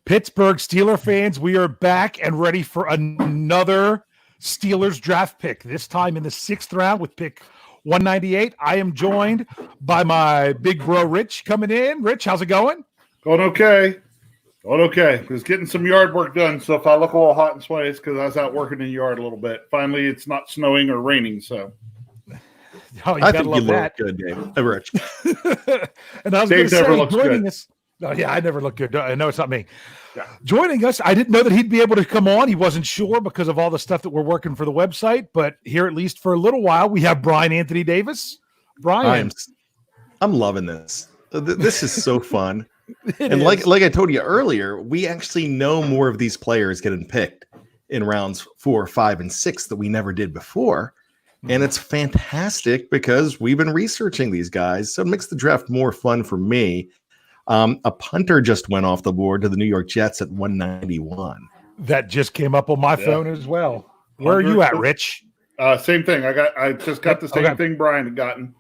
Pittsburgh Steeler fans, we are back and ready for another Steelers draft pick, this time in the 6th round with pick 198. I am joined by my big bro, Rich, coming in. Rich, how's it going? Going okay. Going okay. I was getting some yard work done, so if I look a little hot and sweaty, it's because I was out working in the yard a little bit. Finally, it's not snowing or raining, so. Oh, I think you look good, Dave. Rich. And I was going to say, joining us. Oh, yeah, I never look good. I know it's not me. Yeah. Joining us, I didn't know that he'd be able to come on. He wasn't sure because of all the stuff that we're working for the website. But here, at least for a little while, we have Brian Anthony Davis. Brian. I'm loving this. This is so fun. And like I told you earlier, we actually know more of these players getting picked in rounds 4, 5, and 6 that we never did before. And it's fantastic because we've been researching these guys. So it makes the draft more fun for me. A punter just went off the board to the New York Jets at 191. That just came up on my phone as well. Where are you at, Rich? Same thing. I just got the same thing Brian had gotten.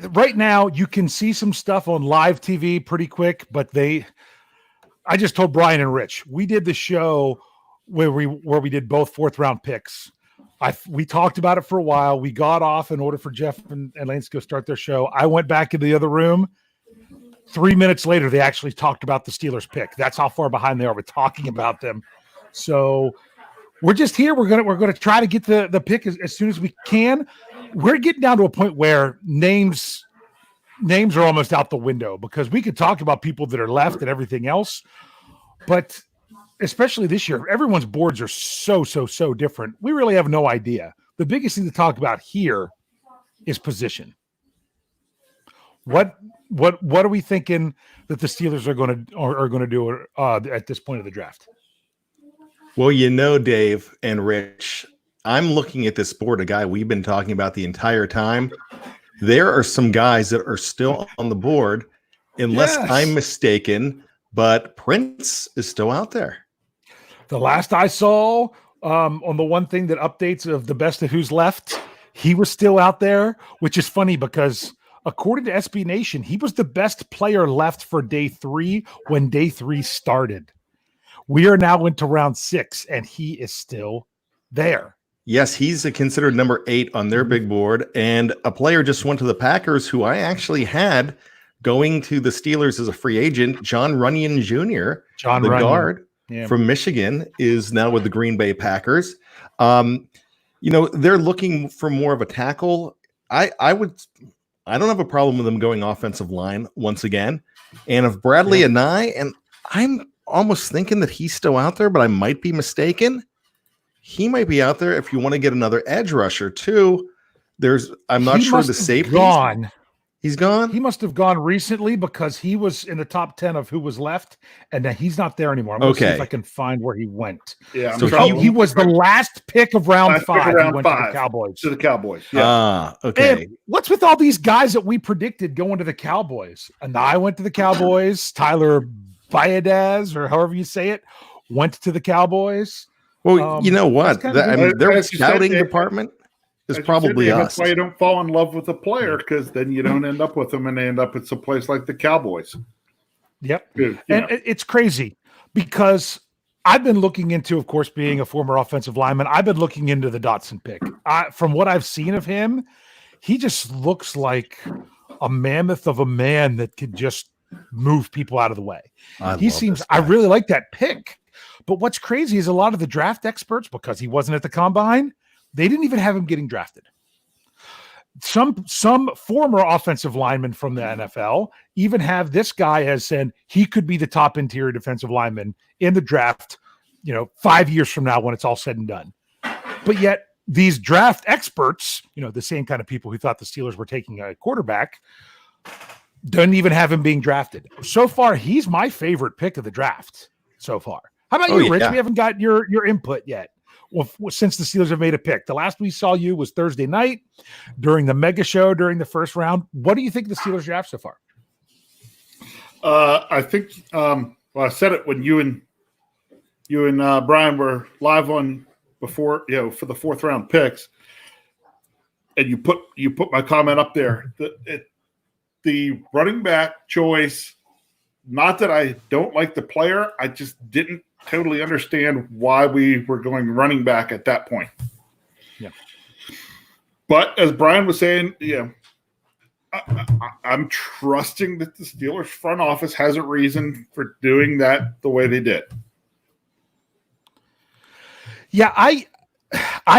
Right now you can see some stuff on live TV pretty quick, but I just told Brian and Rich, we did the show where we did both 4th round picks. We talked about it for a while. We got off in order for Jeff and Lance to go start their show. I went back into the other room. 3 minutes later, they actually talked about the Steelers pick. That's how far behind they are with talking about them. So we're just here. We're gonna try to get the pick as soon as we can. We're getting down to a point where names are almost out the window because we could talk about people that are left and everything else, but especially this year, everyone's boards are so different. We really have no idea. The biggest thing to talk about here is position. What are we thinking that the Steelers are going to do at this point of the draft? Well, Dave and Rich, I'm looking at this board, a guy we've been talking about the entire time. There are some guys that are still on the board, unless I'm mistaken, but Prince is still out there. The last I saw on the one thing that updates of the best of who's left, he was still out there, which is funny because according to SB Nation, he was the best player left for day 3 when day 3 started. We are now into round 6, and he is still there. Yes, he's considered number 8 on their big board, and a player just went to the Packers who I actually had going to the Steelers as a free agent, John Runyon Jr., guard. Yeah. From Michigan is now with the Green Bay Packers. They're looking for more of a tackle. I don't have a problem with them going offensive line once again. And if Bradley Anae, and I'm almost thinking that he's still out there, but I might be mistaken. He might be out there if you want to get another edge rusher too. I'm not sure the safety. Gone. He's gone? He must have gone recently because he was in the top 10 of who was left, and now he's not there anymore. I'm going to see if I can find where he went. Yeah, he was the last pick of round 5. He went to the Cowboys. Yeah. Okay. And what's with all these guys that we predicted going to the Cowboys? And I went to the Cowboys. Tyler Biadasz, or however you say it, went to the Cowboys. Well, you know what? Their scouting department is probably us. That's why you don't fall in love with a player, because then you don't end up with them and they end up at some place like the Cowboys. Yep. And it's crazy because I've been looking into, of course, being a former offensive lineman, I've been looking into the Dotson pick. From what I've seen of him, he just looks like a mammoth of a man that could just move people out of the way. I really like that pick. But what's crazy is a lot of the draft experts, because he wasn't at the combine, they didn't even have him getting drafted. Some former offensive linemen from the NFL even have this guy as saying he could be the top interior defensive lineman in the draft, 5 years from now when it's all said and done. But yet these draft experts, the same kind of people who thought the Steelers were taking a quarterback, don't even have him being drafted. So far, he's my favorite pick of the draft so far. How about you, Rich? We haven't got your input yet. Well, since the Steelers have made a pick. The last we saw you was Thursday night during the mega show during the first round. What do you think of the Steelers draft so far? I think I said it when you and Brian were live on before, for the 4th round picks, and you put my comment up there. The running back choice not that I don't like the player, I just didn't totally understand why we were going running back at that point. Yeah. But as Brian was saying, I'm trusting that the Steelers front office has a reason for doing that the way they did. Yeah, I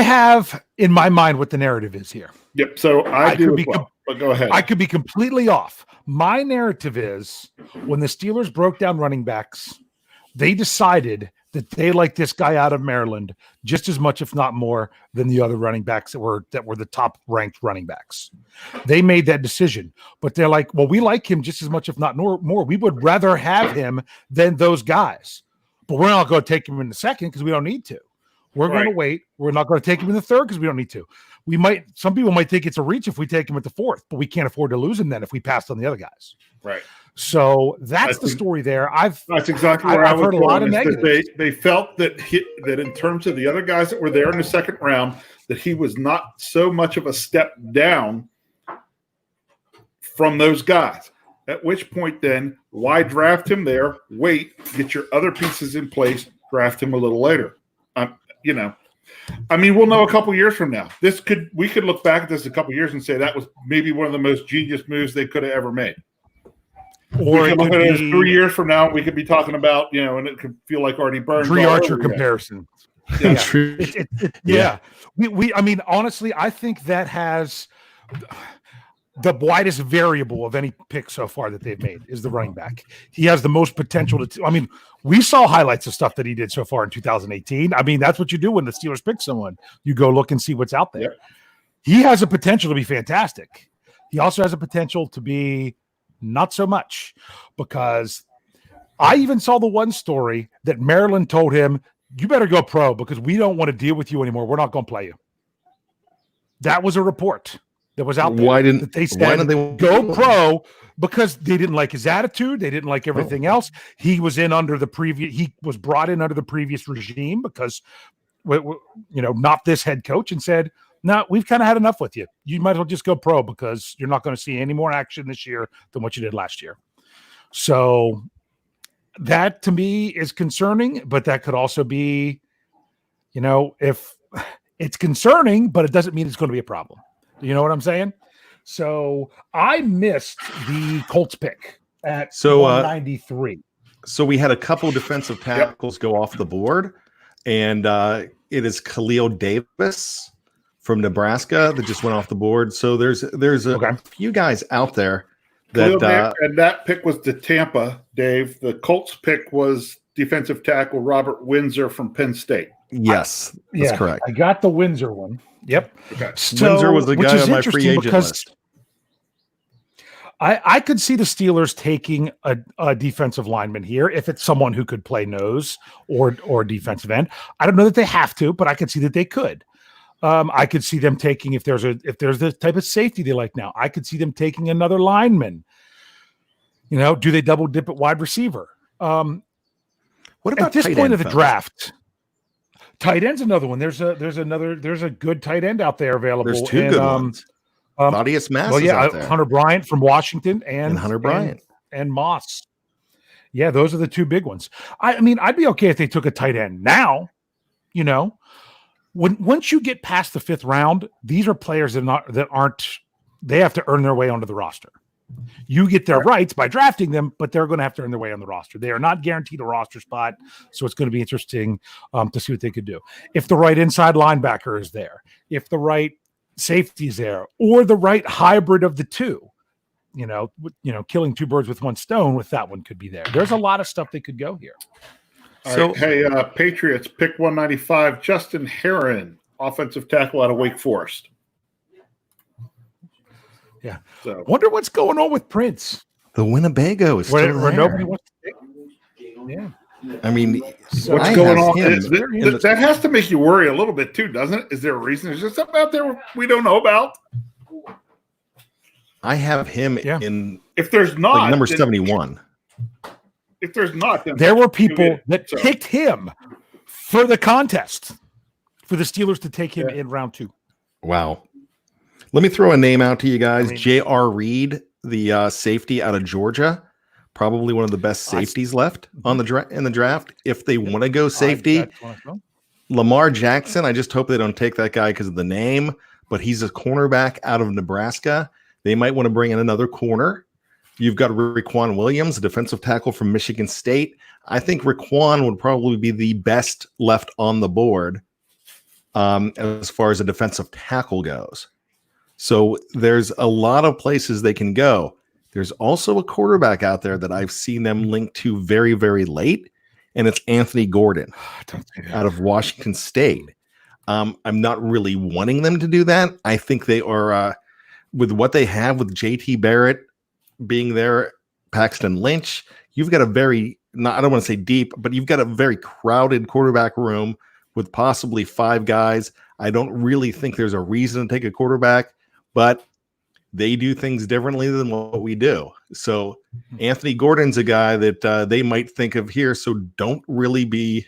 have in my mind what the narrative is here. Yep. So I do as well. But go ahead. I could be completely off. My narrative is when the Steelers broke down running backs, they decided that they liked this guy out of Maryland just as much, if not more, than the other running backs that were the top ranked running backs. They made that decision, but they're like, well, we like him just as much, if not more. We would rather have him than those guys, but we're not going to take him in the second because we don't need to. We're going to wait. We're not going to take him in the third because we don't need to. Some people might think it's a reach if we take him at the fourth, but we can't afford to lose him then if we passed on the other guys. Right. So that's the story there. That's exactly where I've heard a lot of negatives. They felt that that in terms of the other guys that were there in the second round, that he was not so much of a step down from those guys. At which point then, why draft him there? Wait, get your other pieces in place, draft him a little later. We'll know a couple years from now. We could look back at this a couple years and say that was maybe one of the most genius moves they could have ever made. Or we could look at it as 3 years from now. We could be talking about, and it could feel like already burned. Tree Archer comparison. Yeah. We honestly, I think that has the widest variable of any pick so far that they've made is the running back. He has the most potential to. We saw highlights of stuff that he did so far in 2018. That's what you do when the Steelers pick someone. You go look and see what's out there. Yep. He has a potential to be fantastic. He also has a potential to be not so much, because I even saw the one story that Maryland told him, you better go pro because we don't want to deal with you anymore. We're not going to play you. That was a report that was out there. Why didn't they go pro? Because they didn't like his attitude. They didn't like everything else. He was he was brought in under the previous regime because, not this head coach, and said, no, we've kind of had enough with you. You might as well just go pro because you're not going to see any more action this year than what you did last year. So that to me is concerning, but that could also be, if it's concerning, but it doesn't mean it's going to be a problem. You know what I'm saying? So I missed the Colts pick at 193. So we had a couple defensive tackles go off the board, and it is Khalil Davis from Nebraska that just went off the board. So there's a few guys out there that and that pick was to Tampa, Dave. The Colts pick was defensive tackle Robert Windsor from Penn State. Yes, that's correct. I got the Windsor one. Yep. Okay. So, Windsor was the guy on my free agent list. I could see the Steelers taking a defensive lineman here if it's someone who could play nose or defensive end. I don't know that they have to, but I could see that they could. I could see them taking if there's the type of safety they like now. I could see them taking another lineman. Do they double dip at wide receiver? What about at this point of the draft? Tight end's another one. There's a good tight end out there available. There's two good ones. Thaddeus Mass is out there. Hunter Bryant from Washington and Hunter Bryant and Moss. Yeah, those are the two big ones. I'd be okay if they took a tight end now. Once you get past the fifth round, these are players that aren't. They have to earn their way onto the roster. You get their rights by drafting them, but they're going to have to earn their way on the roster. They are not guaranteed a roster spot, so it's going to be interesting to see what they could do. If the right inside linebacker is there, if the right safety is there, or the right hybrid of the two, killing two birds with one stone with that one could be there. There's a lot of stuff that could go here. All right. Hey, Patriots, pick 195, Justin Herron, offensive tackle out of Wake Forest. Yeah. So, wonder what's going on with Prince. The Winnebago is still where nobody wants to take. Yeah. What's going on? That has to make you worry a little bit too, doesn't it? Is there a reason? Is there something out there we don't know about? I have him in. If there's not number 71. If there's not, then there were people that picked him for the contest for the Steelers to take him in round 2. Wow. Let me throw a name out to you guys. J.R. Reed, the safety out of Georgia, probably one of the best safeties left on in the draft. If they want to go safety, Lamar Jackson, I just hope they don't take that guy because of the name, but he's a cornerback out of Nebraska. They might want to bring in another corner. You've got Raekwon Williams, a defensive tackle from Michigan State. I think Raekwon would probably be the best left on the board as far as a defensive tackle goes. So there's a lot of places they can go. There's also a quarterback out there that I've seen them linked to very, very late, and it's Anthony Gordon out of Washington State. I'm not really wanting them to do that. I think they are, with what they have with JT Barrett being there, Paxton Lynch, you've got a very, I don't want to say deep, but you've got a very crowded quarterback room with possibly 5 guys. I don't really think there's a reason to take a quarterback, but they do things differently than what we do. So Anthony Gordon's a guy that they might think of here. So don't really be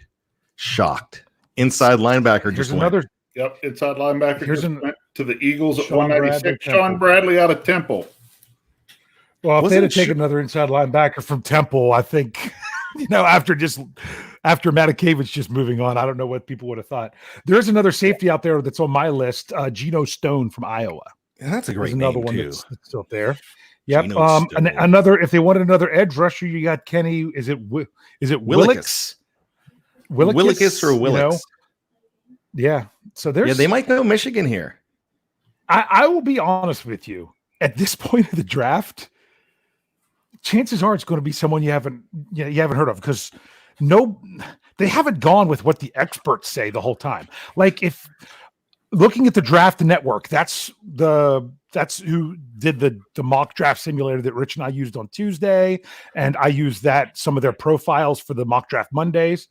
shocked. Inside linebacker just another. Yep, inside linebacker went to the Eagles at 196. Sean Bradley out of Temple. Well, if they had to take another inside linebacker from Temple, I think, after Matakevich just moving on, I don't know what people would have thought. There's another safety out there that's on my list, Geno Stone from Iowa. Yeah, that's a great another name one too. That's still there. Yep. Another, if they wanted another edge rusher, you got Kenny. Is it Willix? Willix or Willix? Yeah. So there's. Yeah, they might go Michigan here. I will be honest with you. At this point of the draft, chances are it's going to be someone you haven't heard of, because they haven't gone with what the experts say the whole time. Like, if looking at the Draft Network, that's who did the mock draft simulator that Rich and I used on Tuesday, and I used some of their profiles for the mock draft Mondays.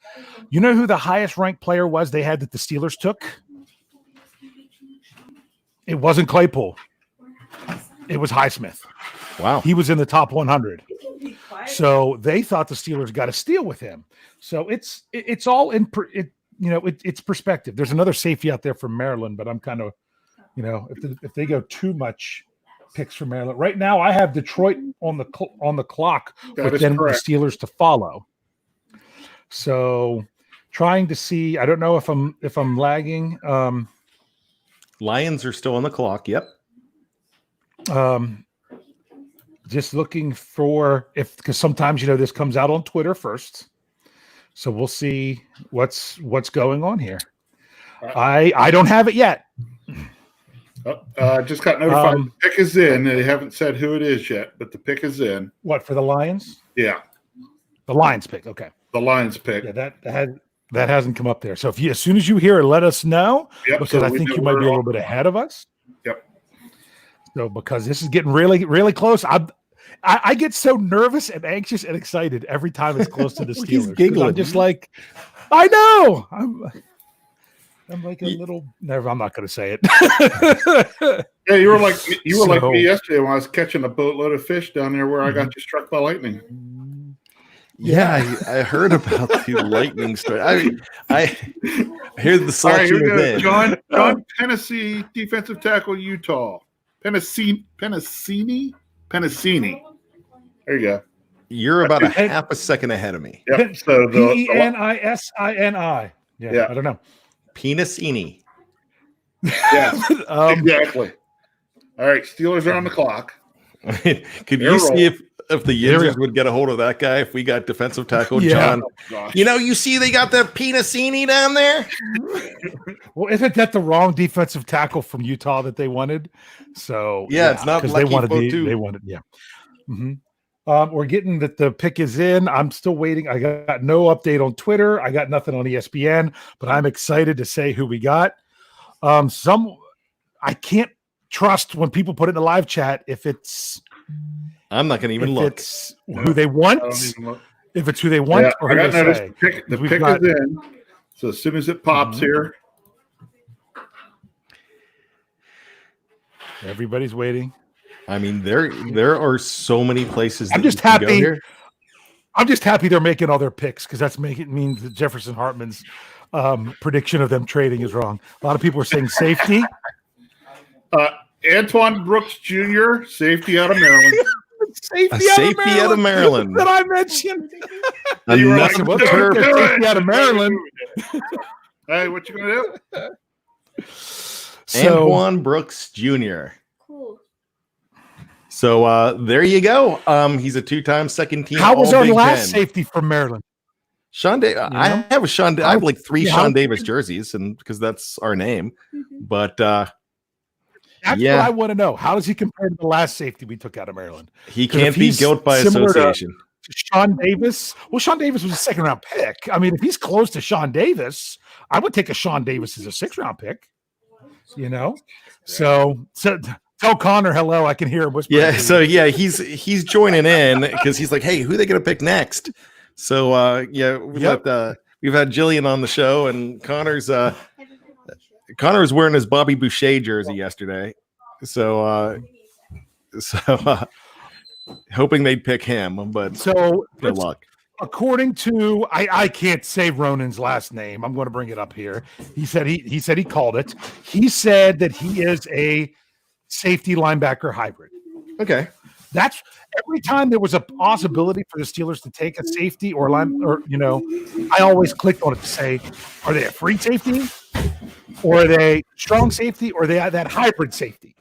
You know who the highest ranked player was they had that the Steelers took? It wasn't Claypool. It was Highsmith. Wow. He was in the top 100. So they thought the Steelers got a steal with him. So it's all in it's perspective. There's another safety out there from Maryland, but I'm kind of, if they go too much picks from Maryland right now, I have Detroit on the clock, but then the Steelers to follow. So trying to see, I don't know if I'm lagging. Lions are still on the clock. Yep. Just looking for because sometimes this comes out on Twitter first, so we'll see what's going on here. I don't have it yet. Just got notified the pick is in. They haven't said who it is yet, but the pick is in. What, for the Lions? Yeah, the Lions pick. Okay, the Lions pick. Yeah, that hasn't come up there. So as soon as you hear it, let us know, because I think you might be a little bit ahead of us. Yep. So because this is getting really, really close, I get so nervous and anxious and excited every time it's close to the Steelers. He's giggling. I'm just like, I know. I'm like a little. Never. I'm not going to say it. Yeah, you were like me yesterday when I was catching a boatload of fish down there where I got you struck by lightning. Yeah, I heard about the lightning story. I hear the salt. All right, here we go. John Tennessee, defensive tackle, Utah. Penasini. There you go. You're about a half a second ahead of me. Yep. So Penisini. Yeah, I don't know. Penisini. Yeah, exactly. All right, Steelers are on the clock. Could you see if the Yinzers would get a hold of that guy if we got defensive tackle John? Oh, you see they got the Penisini down there? Well, isn't that the wrong defensive tackle from Utah that they wanted? So it's not because they wanted Mm-hmm. We're getting that the pick is in. I'm still waiting. I got no update on Twitter. I got nothing on ESPN, but I'm excited to say who we got. I can't trust when people put it in the live chat if it's. I'm not going to even look. It's who they want. If it's who they want or who they say. The pick is in. So as soon as it pops here. Everybody's waiting. I mean, there are so many places. I'm just happy. I'm just happy they're making all their picks, because that's means that Jefferson Hartman's prediction of them trading is wrong. A lot of people are saying safety. Antwon Brooks Jr., safety out of Maryland. safety out of Maryland that I mentioned. Another What's safety out of Maryland? Hey, what you gonna do? Antwon Brooks Jr. Cool. So there you go. He's a 2-time second team. How was All our Big last Ten. safety from Maryland? Sean Davis. I have a Sean. I have like 3 Yeah, Sean Davis jerseys, and because that's our name. But That's what I want to know. How does he compare to the last safety we took out of Maryland? he can't be guilt by association. To Sean Davis. Well, Sean Davis was a 2nd-round pick. I mean, if he's close to Sean Davis, I would take a Sean Davis as a 6th-round pick. So tell Connor hello. I can hear him whispering. Yeah. So he's joining in because he's like, hey, who are they gonna pick next? So we've had Jillian on the show, and Connor's wearing his Bobby Boucher jersey yesterday. So hoping they'd pick him, but good luck. According to I can't say Ronan's last name. I'm going to bring it up here. He said he called it. He said that he is a safety linebacker hybrid. Okay. That's every time there was a possibility for the Steelers to take a safety or I always clicked on it to say, are they a free safety, or are they strong safety, or are they that hybrid safety?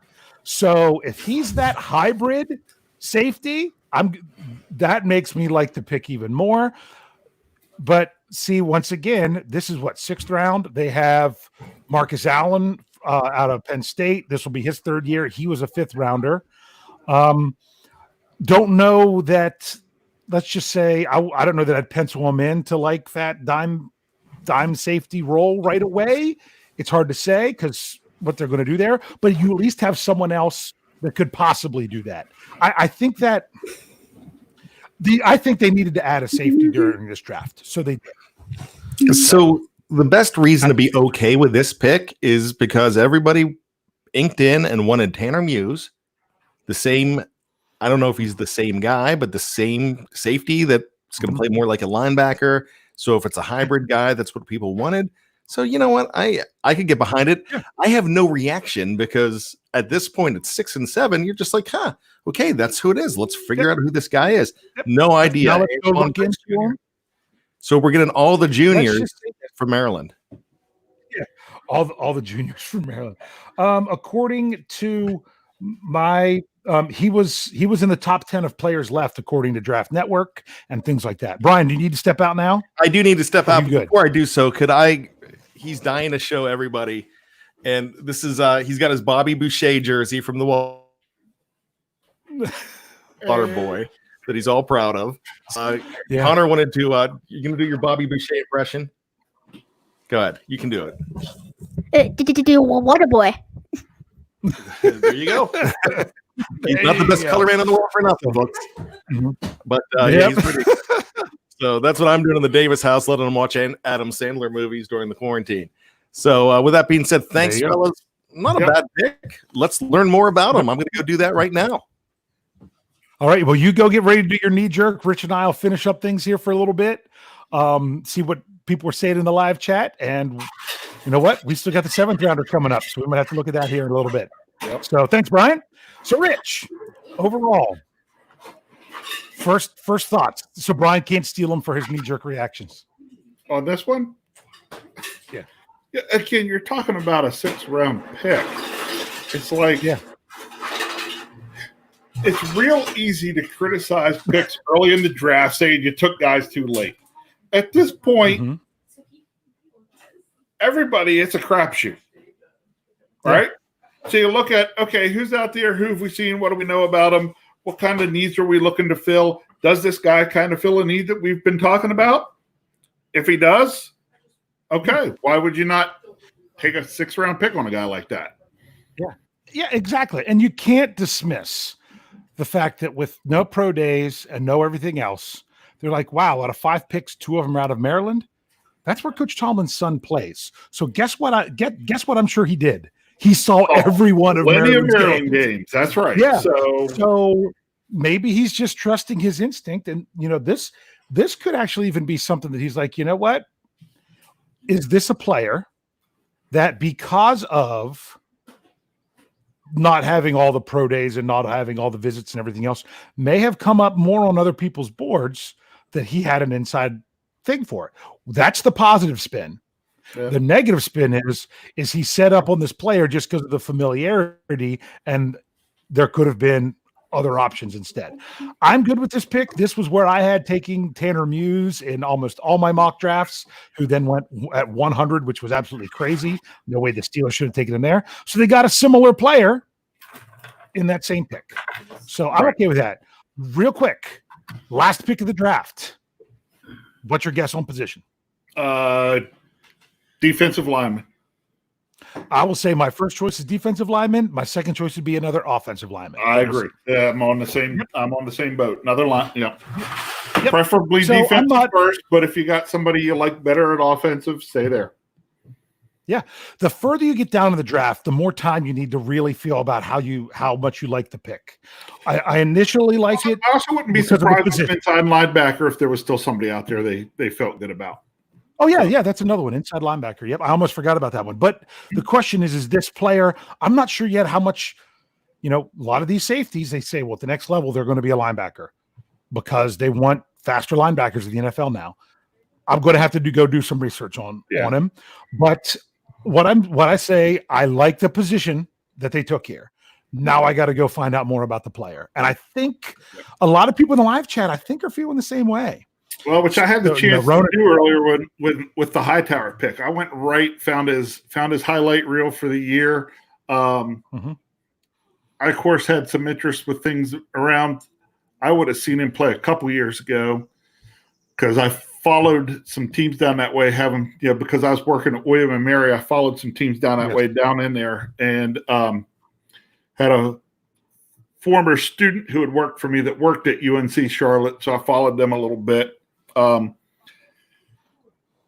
So if he's that hybrid safety, that makes me like the pick even more. But see, once again, this is what, 6th round. They have Marcus Allen out of Penn State. This will be his 3rd year. He was a 5th rounder. Don't know that. Let's just say I don't know that I'd pencil him in to like that dime safety role right away. It's hard to say because what they're going to do there, but you at least have someone else that could possibly do that. I think that I think they needed to add a safety during this draft, so they did. So the best reason to be okay with this pick is because everybody inked in and wanted Tanner Muse, the same. I don't know if he's the same guy, but the same safety that's going to play more like a linebacker. So if it's a hybrid guy, that's what people wanted. So you know what? I could get behind it. Yeah. I have no reaction because at this point it's 6 and 7. You're just like, okay, that's who it is. Let's figure out who this guy is. No idea. Now let's go look into him. So we're getting all the juniors from Maryland. Yeah, all the juniors from Maryland. According to my he was in the top 10 of players left according to Draft Network and things like that. Brian, do you need to step out now? I do need to step out. Good. Before I do so, he's dying to show everybody. And this is he's got his Bobby Boucher jersey from the Water Boy that he's all proud of. Connor wanted to you're gonna do your Bobby Boucher impression. Go ahead, you can do it. Do Water Boy. There you go. He's not the best color man in the world for nothing, folks. But he's pretty good. So that's what I'm doing in the Davis house, letting him watch Adam Sandler movies during the quarantine. So with that being said, thanks, fellas. Not a bad pick. Let's learn more about him. I'm going to go do that right now. All right. Well, you go get ready to do your knee jerk. Rich and I will finish up things here for a little bit. See what people were saying in the live chat. And you know what? We still got the 7th rounder coming up. So we might have to look at that here in a little bit. Yep. So thanks, Brian. So Rich, overall, first thoughts. So Brian can't steal him for his knee jerk reactions. On this one? Yeah. Again, you're talking about a 6th round pick. It's like, it's real easy to criticize picks early in the draft, saying you took guys too late. At this point, everybody, it's a crapshoot, right? So you look at, okay, who's out there? Who have we seen? What do we know about them? What kind of needs are we looking to fill? Does this guy kind of fill a need that we've been talking about? If he does, okay, why would you not take a 6th round pick on a guy like that? Yeah, exactly. And you can't dismiss the fact that with no pro days and no everything else, they're like, wow, out of 5 picks, 2 of them are out of Maryland. That's where Coach Tomlin's son plays. So guess what I'm sure he did. He saw every one of Maryland games. That's right. Yeah. So maybe he's just trusting his instinct. And this could actually even be something that he's like, you know what? Is this a player that because of not having all the pro days and not having all the visits and everything else may have come up more on other people's boards that he had an inside thing for it. That's the positive spin. Yeah. The negative spin is he set up on this player just because of the familiarity, and there could have been other options instead. I'm good with this pick. This was where I had taking Tanner Muse in almost all my mock drafts, who then went at 100, which was absolutely crazy. No way the Steelers should have taken him there. So they got a similar player in that same pick. So I'm okay with that. Real quick, last pick of the draft. What's your guess on position? Defensive lineman. I will say my first choice is defensive lineman. My second choice would be another offensive lineman. I agree. Yeah, I'm on the same. I'm on the same boat. Another line. Yeah. Yep. Preferably So defensive first, but if you got somebody you like better at offensive, stay there. Yeah. The further you get down in the draft, the more time you need to really feel about how much you like the pick. I initially like it. I also wouldn't be surprised with an inside linebacker if there was still somebody out there they felt good about. Oh, yeah, that's another one. Inside linebacker. Yep, I almost forgot about that one. But the question is this player, I'm not sure yet how much, a lot of these safeties, they say, well, at the next level, they're going to be a linebacker because they want faster linebackers in the NFL now. I'm going to have to go do some research on him. But what I say, I like the position that they took here. Now I got to go find out more about the player. And I think a lot of people in the live chat, I think, are feeling the same way. Well, which I had the chance to do earlier with the Hightower pick. I went found his highlight reel for the year. I, of course, had some interest with things around. I would have seen him play a couple years ago because I followed some teams down that way. Because I was working at William and Mary, I followed some teams down that way down in there, and had a former student who had worked for me that worked at UNC Charlotte, so I followed them a little bit.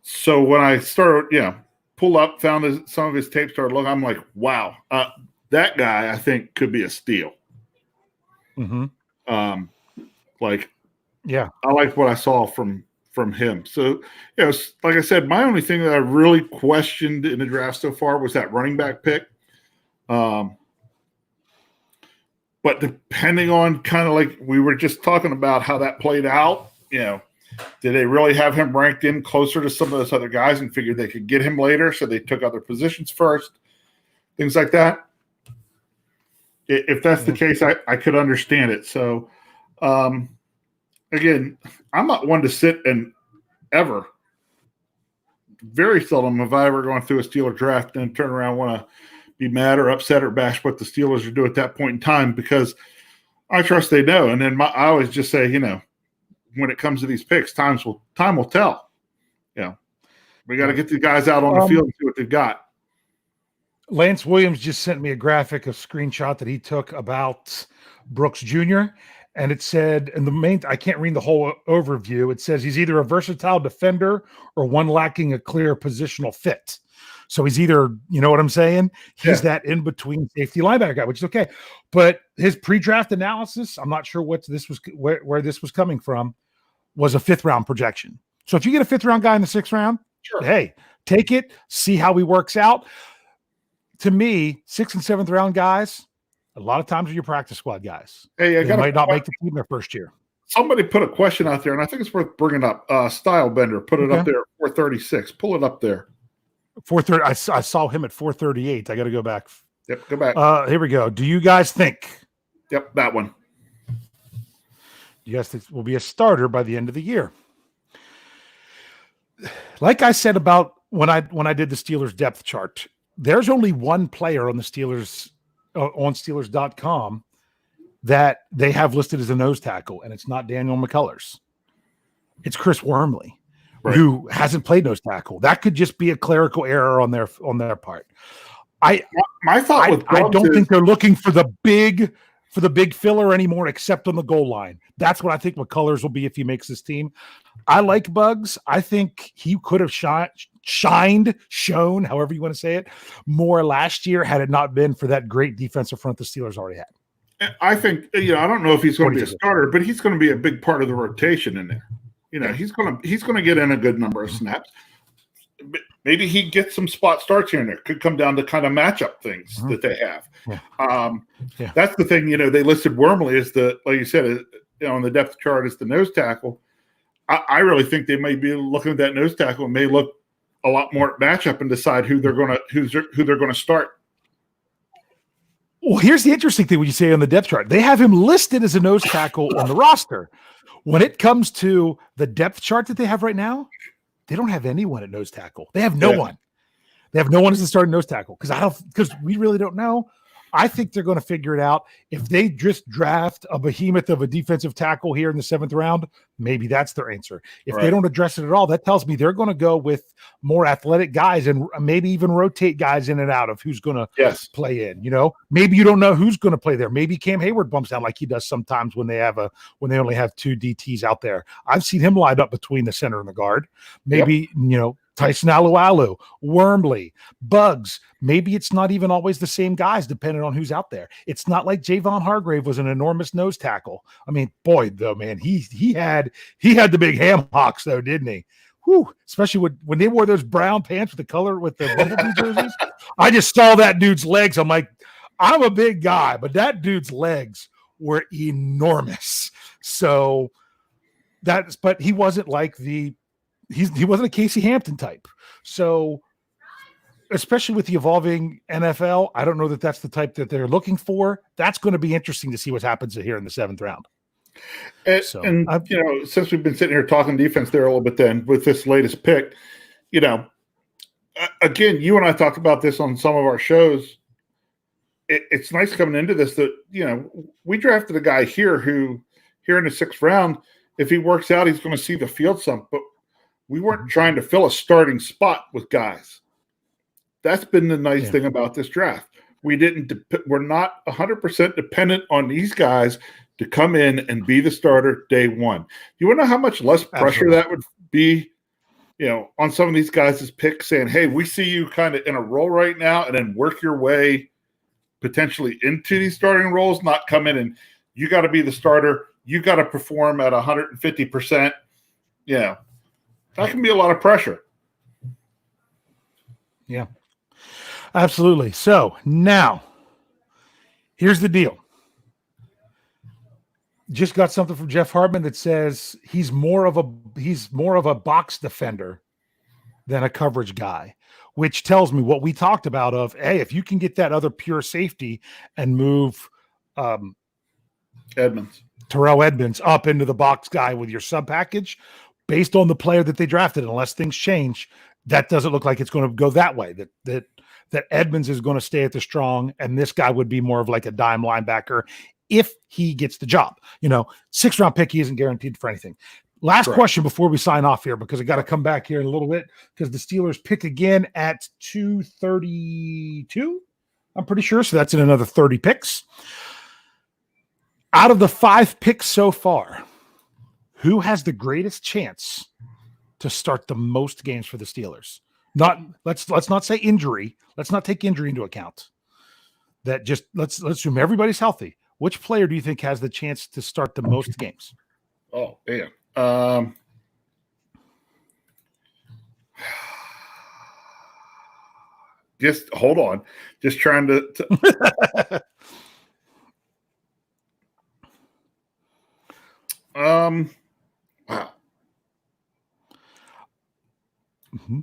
So when I started, pull up, found some of his tape, started looking, I'm like, wow, that guy I think could be a steal. I like what I saw from him. So, like I said, my only thing that I really questioned in the draft so far was that running back pick. But depending on kind of like we were just talking about how that played out, did they really have him ranked in closer to some of those other guys and figured they could get him later, so they took other positions first, things like that? If that's the case, I could understand it. So, again, I'm not one to sit and ever, very seldom have I ever gone through a Steeler draft and turn around and want to be mad or upset or bash what the Steelers are doing at that point in time, because I trust they know. And then I always just say, when it comes to these picks, time will tell. We got to get the guys out on the field and see what they've got. Lance Williams just sent me a screenshot that he took about Brooks Jr. And it said, I can't read the whole overview. It says he's either a versatile defender or one lacking a clear positional fit. So he's either, you know what I'm saying? He's that in-between safety linebacker guy, which is okay. But his pre-draft analysis, I'm not sure where this was coming from, was a 5th-round projection. So if you get a 5th-round guy in the 6th round, hey, take it, see how he works out. To me, 6th and 7th round guys, a lot of times are your practice squad guys. Hey, they might not make the team their first year. Somebody put a question out there, and I think it's worth bringing up. Style Bender put it up there at 436. Pull it up there. 430. I saw him at 438. I got to go back. Yep, go back. Here we go. Do you guys think? Yep, that one. You guys think will be a starter by the end of the year? Like I said about when I did the Steelers depth chart, there's only one player on the Steelers on Steelers.com that they have listed as a nose tackle, and it's not Daniel McCullers. It's Chris Wormley. Right. Who hasn't played nose tackle. That could just be a clerical error on their part. My thought I don't think they're looking for the big filler anymore, except on the goal line. That's what I think McCullers will be if he makes this team. I like Bugs. I think he could have shown, however you want to say it, more last year had it not been for that great defensive front the Steelers already had. I think, I don't know if he's going to be a starter, but he's going to be a big part of the rotation in there. He's going to get in a good number of snaps. maybe he gets some spot starts here and there. Could come down to kind of matchup things that they have. That's the thing. They listed Wormley as like you said, on the depth chart as the nose tackle. I really think they may be looking at that nose tackle and may look a lot more at matchup and decide who they're going to start. Well, here's the interesting thing when you say on the depth chart, they have him listed as a nose tackle on the roster. When it comes to the depth chart that they have right now, they don't have anyone at nose tackle. They have no one. They have no one as the starting nose tackle because we really don't know. I think they're going to figure it out. If they just draft a behemoth of a defensive tackle here in the 7th round, maybe that's their answer. If they don't address it at all, that tells me they're going to go with more athletic guys and maybe even rotate guys in and out of who's going to play in. Maybe you don't know who's going to play there. Maybe Cam Hayward bumps down like he does sometimes when they only have 2 DTs out there. I've seen him lined up between the center and the guard. Maybe Tyson Alualu, Wormley, Bugs. Maybe it's not even always the same guys, depending on who's out there. It's not like Javon Hargrave was an enormous nose tackle. I mean, boy, though, man, he had the big ham hocks, though, didn't he? Whew, especially when they wore those brown pants with the color with the Bumblebee jerseys. I just saw that dude's legs. I'm like, I'm a big guy, but that dude's legs were enormous. So but he wasn't like he wasn't a Casey Hampton type. So especially with the evolving NFL, I don't know that that's the type that they're looking for. That's going to be interesting to see what happens here in the 7th round. And since we've been sitting here talking defense there a little bit then with this latest pick, again, you and I talked about this on some of our shows. It's nice coming into this that, we drafted a guy here who here in the 6th round, if he works out, he's going to see the field some, but we weren't trying to fill a starting spot with guys. That's been the nice thing about this draft. We're not 100% dependent on these guys to come in and be the starter day one. You want to know how much less pressure that would be, on some of these guys' picks saying, hey, we see you kind of in a role right now, and then work your way potentially into these starting roles, not come in and you got to be the starter. You got to perform at 150%. That can be a lot of pressure. Yeah, absolutely. So now here's the deal. Just got something from Jeff Hartman that says he's more of a box defender than a coverage guy, which tells me what we talked about of, hey, if you can get that other pure safety and move Terrell Edmonds up into the box guy with your sub package based on the player that they drafted, unless things change, that doesn't look like it's going to go that way. That Edmonds is going to stay at the strong, and this guy would be more of like a dime linebacker if he gets the job. 6th round pick, he isn't guaranteed for anything. Last question before we sign off here, because I got to come back here in a little bit because the Steelers pick again at 232. I'm pretty sure. So that's in another 30 picks. Out of the 5 picks so far, who has the greatest chance to start the most games for the Steelers? Let's not say injury. Let's not take injury into account. That just let's assume everybody's healthy. Which player do you think has the chance to start the most games? Oh, man. Just hold on. Just trying to wow. Mm-hmm.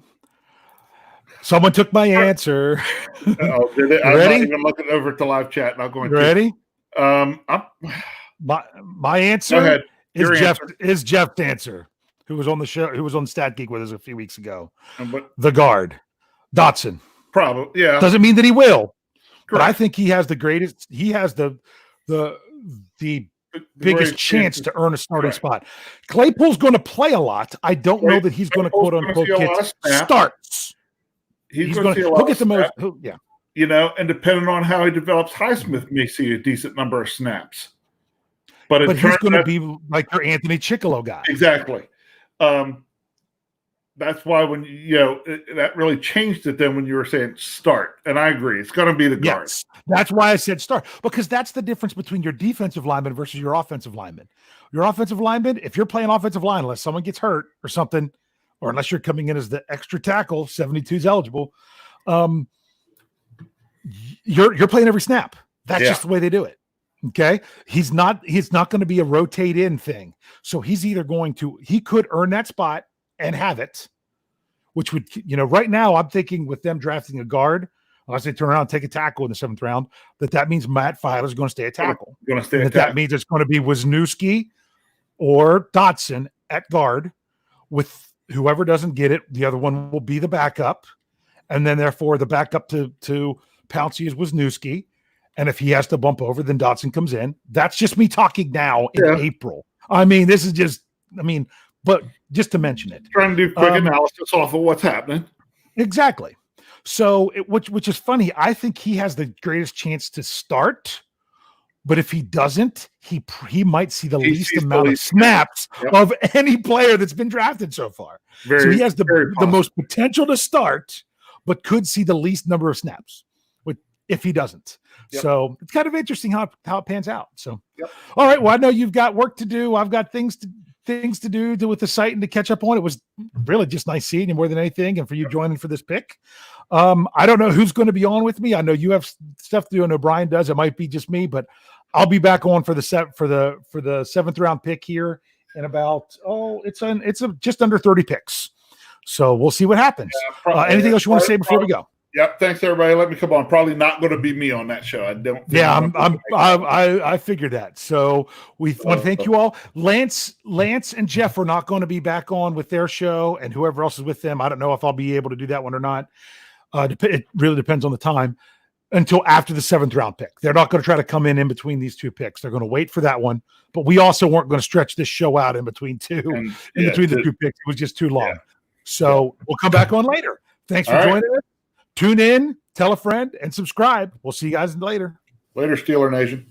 Someone took my answer. Oh, did it? I'm ready? not even looking over at the live chat. And I'm going. Ready? My answer is Jeff's answer. Who was on the show? Who was on Stat Geek with us a few weeks ago? The guard, Dotson. Probably, yeah. Doesn't mean that he will, Correct. but I think he has the greatest. He has the biggest chance to earn a starting spot. Claypool's going to play a lot. I don't know that he's going to quote unquote get starts. He's going to see a lot. He'll get the most. Yeah. And depending on how he develops, Highsmith may see a decent number of snaps. But he's going to be like your Anthony Chickalo guy. Exactly. That's why when that really changed it then when you were saying start. And I agree. It's going to be the guard. Yes. That's why I said start, because that's the difference between your defensive lineman versus your offensive lineman. Your offensive lineman, if you're playing offensive line, unless someone gets hurt or something, or unless you're coming in as the extra tackle, 72 is eligible. You're playing every snap. That's just the way they do it. Okay. He's not going to be a rotate in thing. So he could earn that spot and have it, which would, right now I'm thinking with them drafting a guard, unless they turn around and take a tackle in the 7th round, that means Matt Filer's going to stay a tackle. That means it's going to be Wisniewski or Dotson at guard, with whoever doesn't get it, the other one will be the backup. And then therefore the backup to Pouncey is Wisniewski. And if he has to bump over, then Dotson comes in. That's just me talking now in April. I mean, this is but just to mention it. Trying to do quick analysis off of what's happening. Exactly. So, which is funny. I think he has the greatest chance to start, but if he doesn't, he might see the least amount of snaps of any player that's been drafted so far. So he has the most potential to start, but could see the least number of snaps if he doesn't. Yep. So it's kind of interesting how it pans out. So, all right. Well, I know you've got work to do. I've got things to do with the site and to catch up on. It was really just nice seeing you more than anything, and for you joining for this pick. I don't know who's going to be on with me. I know you have stuff to do. I know Brian does. It might be just me, but I'll be back on for the 7th round pick here in about it's just under 30 picks. So we'll see what happens. Anything else you want to say before we go? Yep. Thanks everybody. Let me come on. Probably not going to be me on that show. I don't. I figured that. So we want to thank you all. Lance and Jeff are not going to be back on with their show, and whoever else is with them. I don't know if I'll be able to do that one or not. It really depends on the time until after the 7th round pick. They're not going to try to come in between these two picks. They're going to wait for that one. But we also weren't going to stretch this show out in between the two picks. It was just too long. Yeah. So we'll come back on later. Thanks for joining us. Tune in, tell a friend, and subscribe. We'll see you guys later. Later, Steeler Nation.